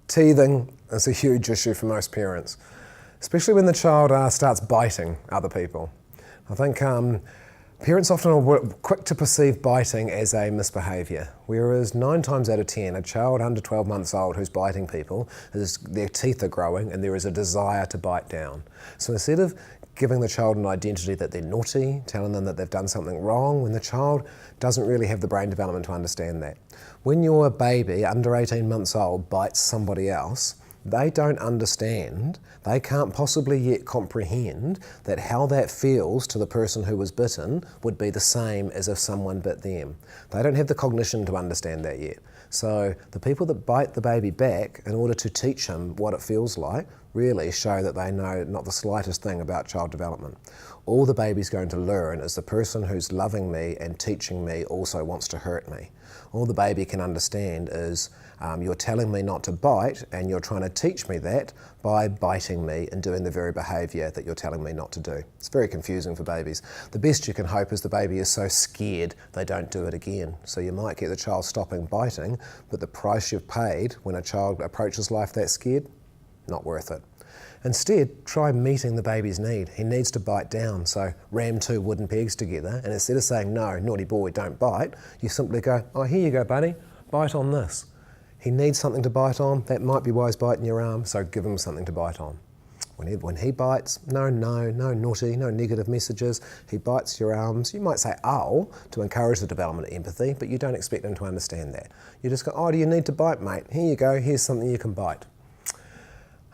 Teething is a huge issue for most parents, especially when the child starts biting other people. I think parents often are quick to perceive biting as a misbehavior, whereas 9 times out of 10, a child under 12 months old who's biting people, their teeth are growing and there is a desire to bite down. So instead of giving the child an identity that they're naughty, telling them that they've done something wrong, when the child doesn't really have the brain development to understand that. When your baby, under 18 months old, bites somebody else, they don't understand, they can't possibly yet comprehend that how that feels to the person who was bitten would be the same as if someone bit them. They don't have the cognition to understand that yet. So the people that bite the baby back in order to teach him what it feels like really show that they know not the slightest thing about child development. All the baby's going to learn is the person who's loving me and teaching me also wants to hurt me. All the baby can understand is you're telling me not to bite and you're trying to teach me that by biting me and doing the very behaviour that you're telling me not to do. It's very confusing for babies. The best you can hope is the baby is so scared they don't do it again. So you might get the child stopping biting, but the price you've paid when a child approaches life that scared, not worth it. Instead, try meeting the baby's need. He needs to bite down, so ram 2 wooden pegs together, and instead of saying, no, naughty boy, don't bite, you simply go, oh, here you go, buddy, bite on this. He needs something to bite on. That might be why he's biting your arm, so give him something to bite on. When he bites, no naughty, no negative messages. He bites your arms. You might say, ow, to encourage the development of empathy, but you don't expect him to understand that. You just go, oh, do you need to bite, mate? Here you go, here's something you can bite.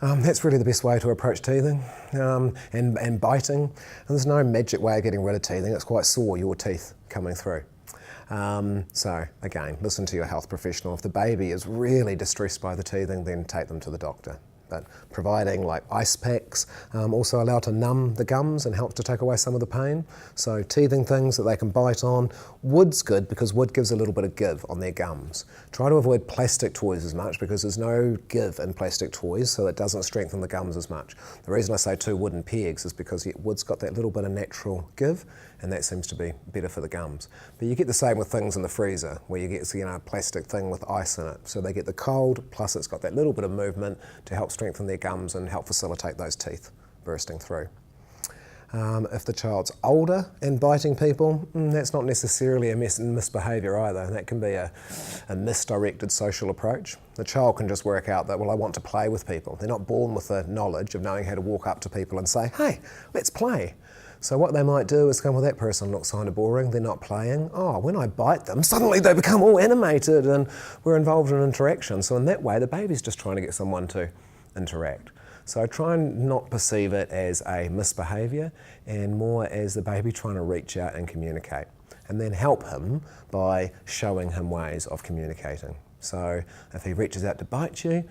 That's really the best way to approach teething and biting. And there's no magic way of getting rid of teething. It's quite sore, your teeth coming through. So again, listen to your health professional. If the baby is really distressed by the teething, then take them to the doctor. But providing like ice packs also allow to numb the gums and help to take away some of the pain. So teething things that they can bite on. Wood's good because wood gives a little bit of give on their gums. Try to avoid plastic toys as much because there's no give in plastic toys, so it doesn't strengthen the gums as much. The reason I say 2 wooden pegs is because wood's got that little bit of natural give, and that seems to be better for the gums. But you get the same with things in the freezer, where you get a plastic thing with ice in it. So they get the cold, plus it's got that little bit of movement to help strengthen their gums and help facilitate those teeth bursting through. If the child's older and biting people, that's not necessarily a misbehaviour either. That can be a misdirected social approach. The child can just work out that, well, I want to play with people. They're not born with the knowledge of knowing how to walk up to people and say, hey, let's play. So what they might do is go, well, that person looks kind of boring, they're not playing. Oh, when I bite them, suddenly they become all animated and we're involved in interaction. So in that way, the baby's just trying to get someone to interact. So try and not perceive it as a misbehaviour and more as the baby trying to reach out and communicate. And then help him by showing him ways of communicating. So if he reaches out to bite you,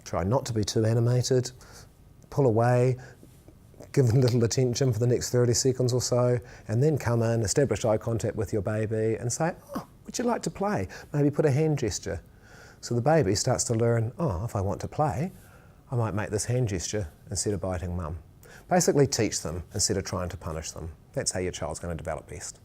try not to be too animated, pull away, give him little attention for the next 30 seconds or so, and then come in, establish eye contact with your baby and say, oh, would you like to play? Maybe put a hand gesture. So the baby starts to learn, oh, if I want to play, I might make this hand gesture instead of biting mum. Basically teach them instead of trying to punish them. That's how your child's going to develop best.